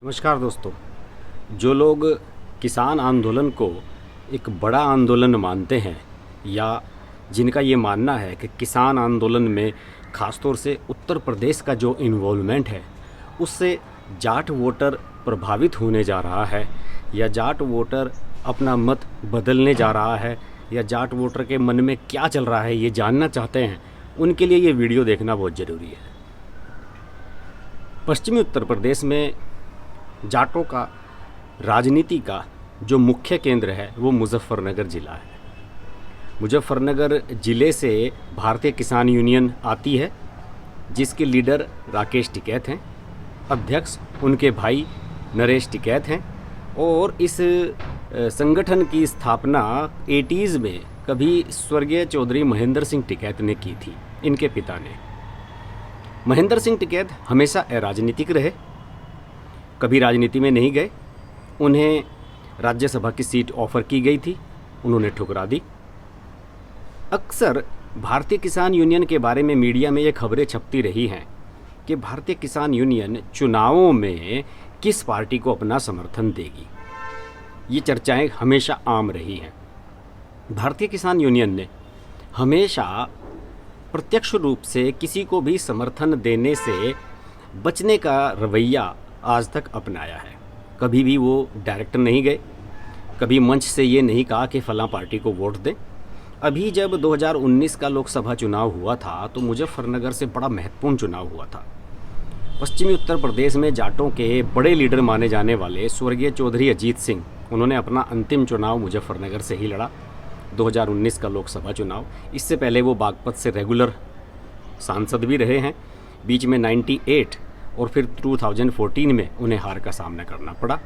नमस्कार दोस्तों। जो लोग किसान आंदोलन को एक बड़ा आंदोलन मानते हैं या जिनका ये मानना है कि किसान आंदोलन में ख़ासतौर से उत्तर प्रदेश का जो इन्वॉल्वमेंट है उससे जाट वोटर प्रभावित होने जा रहा है या जाट वोटर अपना मत बदलने जा रहा है या जाट वोटर के मन में क्या चल रहा है ये जानना चाहते हैं, उनके लिए ये वीडियो देखना बहुत ज़रूरी है। पश्चिमी उत्तर प्रदेश में जाटों का राजनीति का जो मुख्य केंद्र है वो मुजफ्फरनगर ज़िला है। मुजफ्फरनगर ज़िले से भारतीय किसान यूनियन आती है जिसके लीडर राकेश टिकैत हैं, अध्यक्ष उनके भाई नरेश टिकैत हैं और इस संगठन की स्थापना 80s में कभी स्वर्गीय चौधरी महेंद्र सिंह टिकैत ने की थी, इनके पिता ने। महेंद्र सिंह टिकैत हमेशा अराजनीतिक रहे, कभी राजनीति में नहीं गए। उन्हें राज्यसभा की सीट ऑफर की गई थी, उन्होंने ठुकरा दी। अक्सर भारतीय किसान यूनियन के बारे में मीडिया में ये खबरें छपती रही हैं कि भारतीय किसान यूनियन चुनावों में किस पार्टी को अपना समर्थन देगी। ये चर्चाएं हमेशा आम रही हैं। भारतीय किसान यूनियन ने हमेशा प्रत्यक्ष रूप से किसी को भी समर्थन देने से बचने का रवैया आज तक अपनाया है। कभी भी वो डायरेक्ट नहीं गए, कभी मंच से ये नहीं कहा कि फलां पार्टी को वोट दें। अभी जब 2019 का लोकसभा चुनाव हुआ था तो मुजफ्फरनगर से बड़ा महत्वपूर्ण चुनाव हुआ था। पश्चिमी उत्तर प्रदेश में जाटों के बड़े लीडर माने जाने वाले स्वर्गीय चौधरी अजीत सिंह, उन्होंने अपना अंतिम चुनाव मुजफ्फरनगर से ही लड़ा, 2019 का लोकसभा चुनाव। इससे पहले वो बागपत से रेगुलर सांसद भी रहे हैं। बीच में 98 और फिर 2014 में उन्हें हार का सामना करना पड़ा।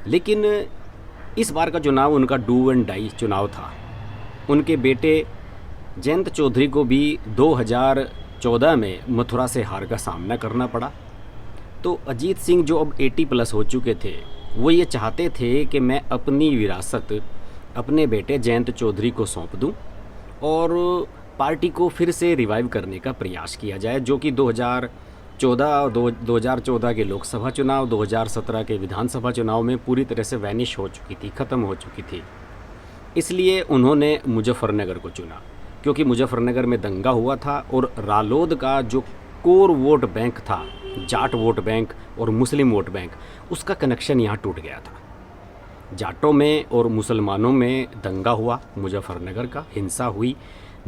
लेकिन इस बार का चुनाव उनका डू एंड डाई चुनाव था। उनके बेटे जयंत चौधरी को भी 2014 में मथुरा से हार का सामना करना पड़ा। तो अजीत सिंह जो अब 80+ हो चुके थे, वो ये चाहते थे कि मैं अपनी विरासत अपने बेटे जयंत चौधरी को सौंप दूं और पार्टी को फिर से रिवाइव करने का प्रयास किया जाए, जो कि 2014 के लोकसभा चुनाव, 2017 के विधानसभा चुनाव में पूरी तरह से वैनिश हो चुकी थी, ख़त्म हो चुकी थी। इसलिए उन्होंने मुजफ्फरनगर को चुना क्योंकि मुजफ्फरनगर में दंगा हुआ था और रालोद का जो कोर वोट बैंक था, जाट वोट बैंक और मुस्लिम वोट बैंक, उसका कनेक्शन यहाँ टूट गया था। जाटों में और मुसलमानों में दंगा हुआ, मुजफ्फरनगर का हिंसा हुई,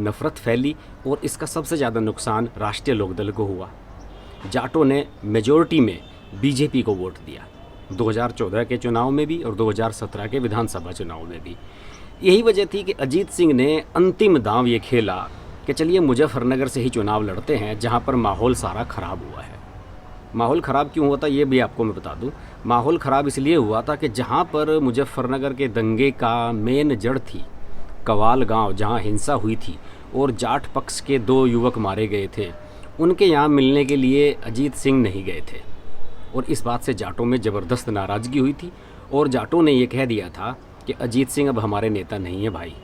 नफ़रत फैली और इसका सबसे ज़्यादा नुकसान राष्ट्रीय लोकदल को हुआ। जाटों ने मेजॉरिटी में बीजेपी को वोट दिया, 2014 के चुनाव में भी और 2017 के विधानसभा चुनाव में भी। यही वजह थी कि अजीत सिंह ने अंतिम दांव ये खेला कि चलिए मुजफ्फरनगर से ही चुनाव लड़ते हैं, जहां पर माहौल सारा ख़राब हुआ है। माहौल ख़राब क्यों हुआ था ये भी आपको मैं बता दूं। माहौल ख़राब इसलिए हुआ था कि जहां पर मुजफ्फरनगर के दंगे का मेन जड़ थी, कवाल गांव जहां हिंसा हुई थी और जाट पक्ष के 2 युवक मारे गए थे, उनके यहाँ मिलने के लिए अजीत सिंह नहीं गए थे और इस बात से जाटों में ज़बरदस्त नाराज़गी हुई थी और जाटों ने ये कह दिया था कि अजीत सिंह अब हमारे नेता नहीं है भाई।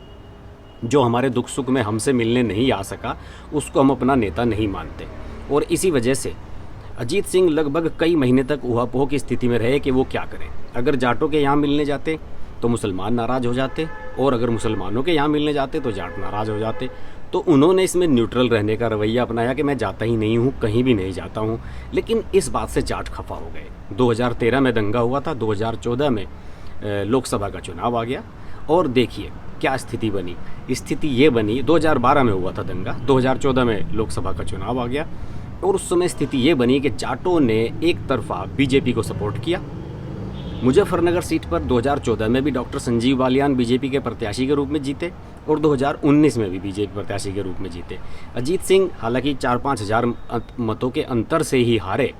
जो हमारे दुख सुख में हमसे मिलने नहीं आ सका उसको हम अपना नेता नहीं मानते। और इसी वजह से अजीत सिंह लगभग कई महीने तक ऊहापोह की स्थिति में रहे कि वो क्या करें। अगर जाटों के यहाँ मिलने जाते तो मुसलमान नाराज़ हो जाते और अगर मुसलमानों के यहाँ मिलने जाते तो जाट नाराज़ हो जाते। तो उन्होंने इसमें न्यूट्रल रहने का रवैया अपनाया कि मैं जाता ही नहीं हूँ, कहीं भी नहीं जाता हूँ। लेकिन इस बात से जाट खफा हो गए। 2013 में दंगा हुआ था, 2014 में लोकसभा का चुनाव आ गया और देखिए क्या स्थिति बनी। स्थिति ये बनी, 2012 में हुआ था दंगा, 2014 में लोकसभा का चुनाव आ गया और उस समय स्थिति ये बनी कि जाटों ने एक तरफा बीजेपी को सपोर्ट किया। मुजफ्फरनगर सीट पर 2014 में भी डॉक्टर संजीव बालियान बीजेपी के प्रत्याशी के रूप में जीते और 2019 में भी बीजेपी प्रत्याशी के रूप में जीते। अजीत सिंह हालांकि 4-5 हज़ार मतों के अंतर से ही हारे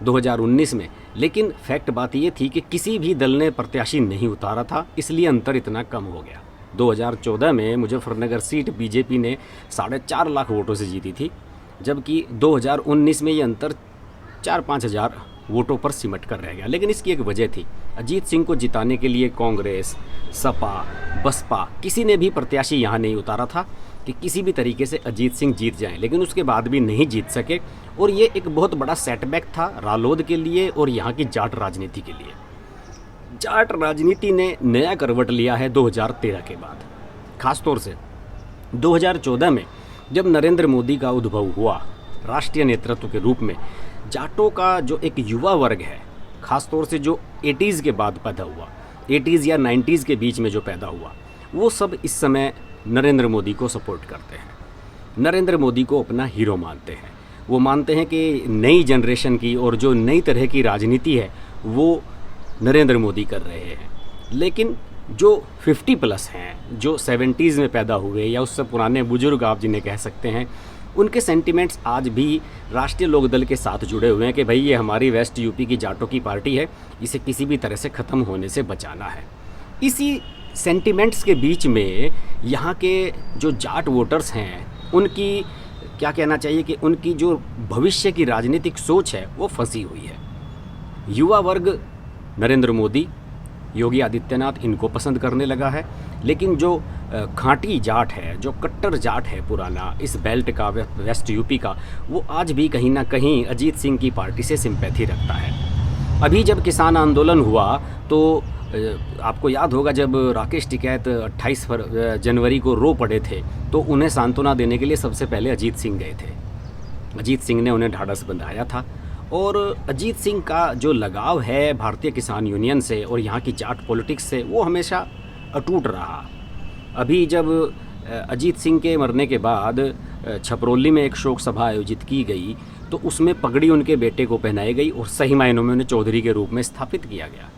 2019 में, लेकिन फैक्ट बात ये थी कि किसी भी दल ने प्रत्याशी नहीं उतारा था, इसलिए अंतर इतना कम हो गया। 2014 में मुजफ्फरनगर सीट बीजेपी ने 4.5 लाख वोटों से जीती थी, जबकि 2019 में ये अंतर 4-5 हज़ार वोटों पर सिमट कर रह गया। लेकिन इसकी एक वजह थी, अजीत सिंह को जिताने के लिए कांग्रेस, सपा, बसपा किसी ने भी प्रत्याशी यहाँ नहीं उतारा था कि किसी भी तरीके से अजीत सिंह जीत जाएं, लेकिन उसके बाद भी नहीं जीत सके। और ये एक बहुत बड़ा सेटबैक था रालोद के लिए और यहाँ की जाट राजनीति के लिए। जाट राजनीति ने नया करवट लिया है 2013 के बाद। खासतौर से 2014 में जब नरेंद्र मोदी का उद्भव हुआ राष्ट्रीय नेतृत्व के रूप में, जाटों का जो एक युवा वर्ग है, खासतौर से जो 80s के बाद पैदा हुआ, 80s या 90s के बीच में जो पैदा हुआ, वो सब इस समय नरेंद्र मोदी को सपोर्ट करते हैं, नरेंद्र मोदी को अपना हीरो मानते हैं। वो मानते हैं कि नई जनरेशन की और जो नई तरह की राजनीति है वो नरेंद्र मोदी कर रहे हैं। लेकिन जो 50+ हैं, जो 70s में पैदा हुए या उससे पुराने बुजुर्ग आप जिन्हें कह सकते हैं, उनके सेंटिमेंट्स आज भी राष्ट्रीय लोकदल के साथ जुड़े हुए हैं कि भाई ये हमारी वेस्ट यूपी की जाटों की पार्टी है, इसे किसी भी तरह से ख़त्म होने से बचाना है। इसी सेंटिमेंट्स के बीच में यहाँ के जो जाट वोटर्स हैं उनकी क्या कहना चाहिए कि उनकी जो भविष्य की राजनीतिक सोच है वो फंसी हुई है। युवा वर्ग नरेंद्र मोदी, योगी आदित्यनाथ इनको पसंद करने लगा है, लेकिन जो खांटी जाट है, जो कट्टर जाट है पुराना इस बेल्ट का, वेस्ट यूपी का, वो आज भी कहीं ना कहीं अजीत सिंह की पार्टी से सिंपैथी रखता है। अभी जब किसान आंदोलन हुआ तो आपको याद होगा जब राकेश टिकैत 28 जनवरी को रो पड़े थे तो उन्हें सांत्वना देने के लिए सबसे पहले अजीत सिंह गए थे। अजीत सिंह ने उन्हें ढाढ़स बंधाया था। और अजीत सिंह का जो लगाव है भारतीय किसान यूनियन से और यहाँ की जाट पॉलिटिक्स से वो हमेशा अटूट रहा। अभी जब अजीत सिंह के मरने के बाद छपरौली में एक शोक सभा आयोजित की गई तो उसमें पगड़ी उनके बेटे को पहनाई गई और सही मायनों में उन्हें चौधरी के रूप में स्थापित किया गया।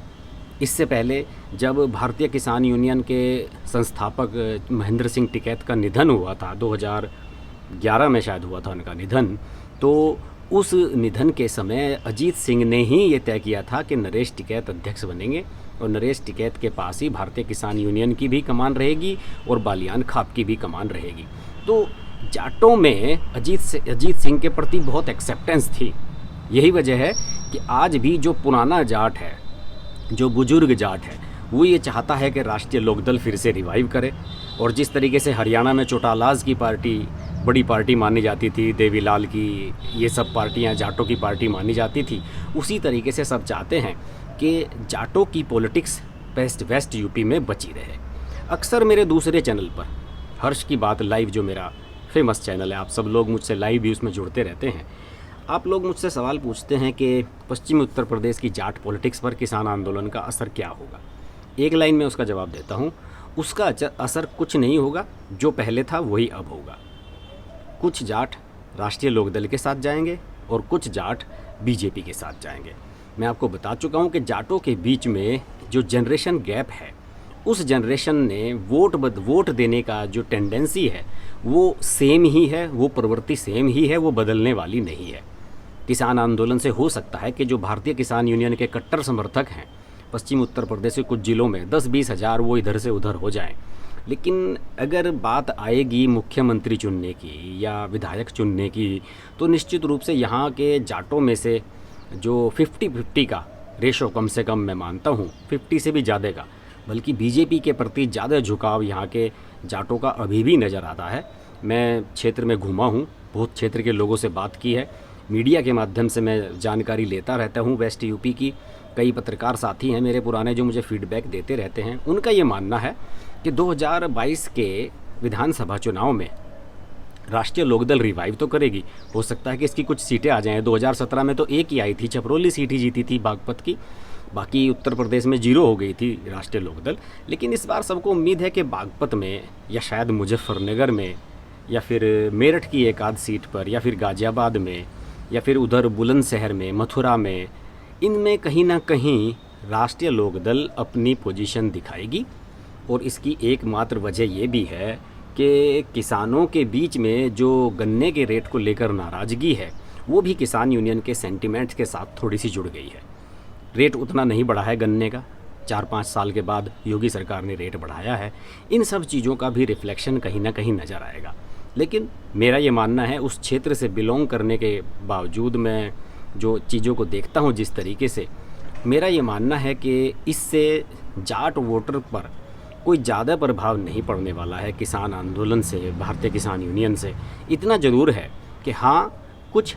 इससे पहले जब भारतीय किसान यूनियन के संस्थापक महेंद्र सिंह टिकैत का निधन हुआ था, 2011 में शायद हुआ था उनका निधन, तो उस निधन के समय अजीत सिंह ने ही ये तय किया था कि नरेश टिकैत अध्यक्ष बनेंगे और नरेश टिकैत के पास ही भारतीय किसान यूनियन की भी कमान रहेगी और बालियान खाप की भी कमान रहेगी। तो जाटों में अजीत सिंह के प्रति बहुत एक्सेप्टेंस थी। यही वजह है कि आज भी जो पुराना जाट है, जो बुजुर्ग जाट है, वो ये चाहता है कि राष्ट्रीय लोकदल फिर से रिवाइव करे। और जिस तरीके से हरियाणा में चौटालाज की पार्टी बड़ी पार्टी मानी जाती थी, देवीलाल की, ये सब पार्टियां जाटों की पार्टी मानी जाती थी, उसी तरीके से सब चाहते हैं कि जाटों की पॉलिटिक्स वेस्ट यूपी में बची रहे। अक्सर मेरे दूसरे चैनल पर हर्ष की बात लाइव, जो मेरा फेमस चैनल है, आप सब लोग मुझसे लाइव भी उसमें जुड़ते रहते हैं, आप लोग मुझसे सवाल पूछते हैं कि पश्चिमी उत्तर प्रदेश की जाट पॉलिटिक्स पर किसान आंदोलन का असर क्या होगा। एक लाइन में उसका जवाब देता हूँ, उसका असर कुछ नहीं होगा, जो पहले था वही अब होगा। कुछ जाट राष्ट्रीय लोकदल के साथ जाएंगे और कुछ जाट बीजेपी के साथ जाएंगे। मैं आपको बता चुका हूँ कि जाटों के बीच में जो जनरेशन गैप है, उस जनरेशन ने वोट देने का जो टेंडेंसी है वो सेम ही है, वो प्रवृत्ति सेम ही है, वो बदलने वाली नहीं है। किसान आंदोलन से हो सकता है कि जो भारतीय किसान यूनियन के कट्टर समर्थक हैं पश्चिम उत्तर प्रदेश के कुछ ज़िलों में 10-20 हज़ार वो इधर से उधर हो जाएं, लेकिन अगर बात आएगी मुख्यमंत्री चुनने की या विधायक चुनने की तो निश्चित रूप से यहाँ के जाटों में से जो 50-50 का रेशो, कम से कम मैं मानता हूँ 50 से भी ज़्यादा का, बल्कि बीजेपी के प्रति ज़्यादा झुकाव यहाँ के जाटों का अभी भी नज़र आता है। मैं क्षेत्र में घूमा हूँ, बहुत क्षेत्र के लोगों से बात की है, मीडिया के माध्यम से मैं जानकारी लेता रहता हूँ वेस्ट यूपी की। कई पत्रकार साथी हैं मेरे पुराने जो मुझे फीडबैक देते रहते हैं। उनका ये मानना है कि 2022 के विधानसभा चुनाव में राष्ट्रीय लोकदल रिवाइव तो करेगी, हो सकता है कि इसकी कुछ सीटें आ जाएं। 2017 में तो एक ही आई थी, छपरौली सीट ही जीती थी बागपत की, बाकी उत्तर प्रदेश में 0 हो गई थी राष्ट्रीय लोकदल। लेकिन इस बार सबको उम्मीद है कि बागपत में या शायद मुजफ्फरनगर में या फिर मेरठ की एक आध सीट पर या फिर गाज़ियाबाद में या फिर उधर बुलंदशहर में, मथुरा में, इनमें कहीं ना कहीं राष्ट्रीय लोकदल अपनी पोजीशन दिखाएगी। और इसकी एकमात्र वजह ये भी है कि किसानों के बीच में जो गन्ने के रेट को लेकर नाराज़गी है वो भी किसान यूनियन के सेंटिमेंट्स के साथ थोड़ी सी जुड़ गई है। रेट उतना नहीं बढ़ा है गन्ने का, 4-5 साल के बाद योगी सरकार ने रेट बढ़ाया है। इन सब चीज़ों का भी रिफ्लेक्शन कहीं ना कहीं नज़र आएगा। लेकिन मेरा ये मानना है, उस क्षेत्र से बिलोंग करने के बावजूद मैं जो चीज़ों को देखता हूँ जिस तरीके से, मेरा ये मानना है कि इससे जाट वोटर पर कोई ज़्यादा प्रभाव नहीं पड़ने वाला है किसान आंदोलन से, भारतीय किसान यूनियन से। इतना ज़रूर है कि हाँ, कुछ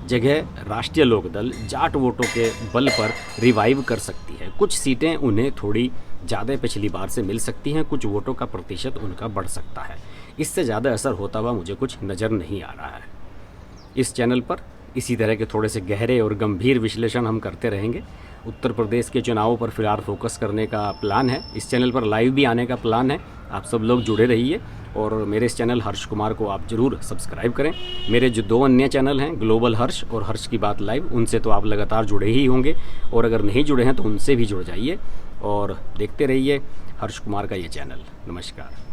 जगह राष्ट्रीय लोकदल जाट वोटों के बल पर रिवाइव कर सकती है। कुछ सीटें उन्हें थोड़ी ज़्यादा पिछली बार से मिल सकती हैं, कुछ वोटों का प्रतिशत उनका बढ़ सकता है। इससे ज़्यादा असर होता हुआ मुझे कुछ नज़र नहीं आ रहा है। इस चैनल पर इसी तरह के थोड़े से गहरे और गंभीर विश्लेषण हम करते रहेंगे। उत्तर प्रदेश के चुनावों पर फिलहाल फोकस करने का प्लान है। इस चैनल पर लाइव भी आने का प्लान है। आप सब लोग जुड़े रहिए और मेरे इस चैनल हर्ष कुमार को आप ज़रूर सब्सक्राइब करें। मेरे जो 2 अन्य चैनल हैं, ग्लोबल हर्ष और हर्ष की बात लाइव, उनसे तो आप लगातार जुड़े ही होंगे, और अगर नहीं जुड़े हैं तो उनसे भी जुड़ जाइए और देखते रहिए हर्ष कुमार का ये चैनल। नमस्कार।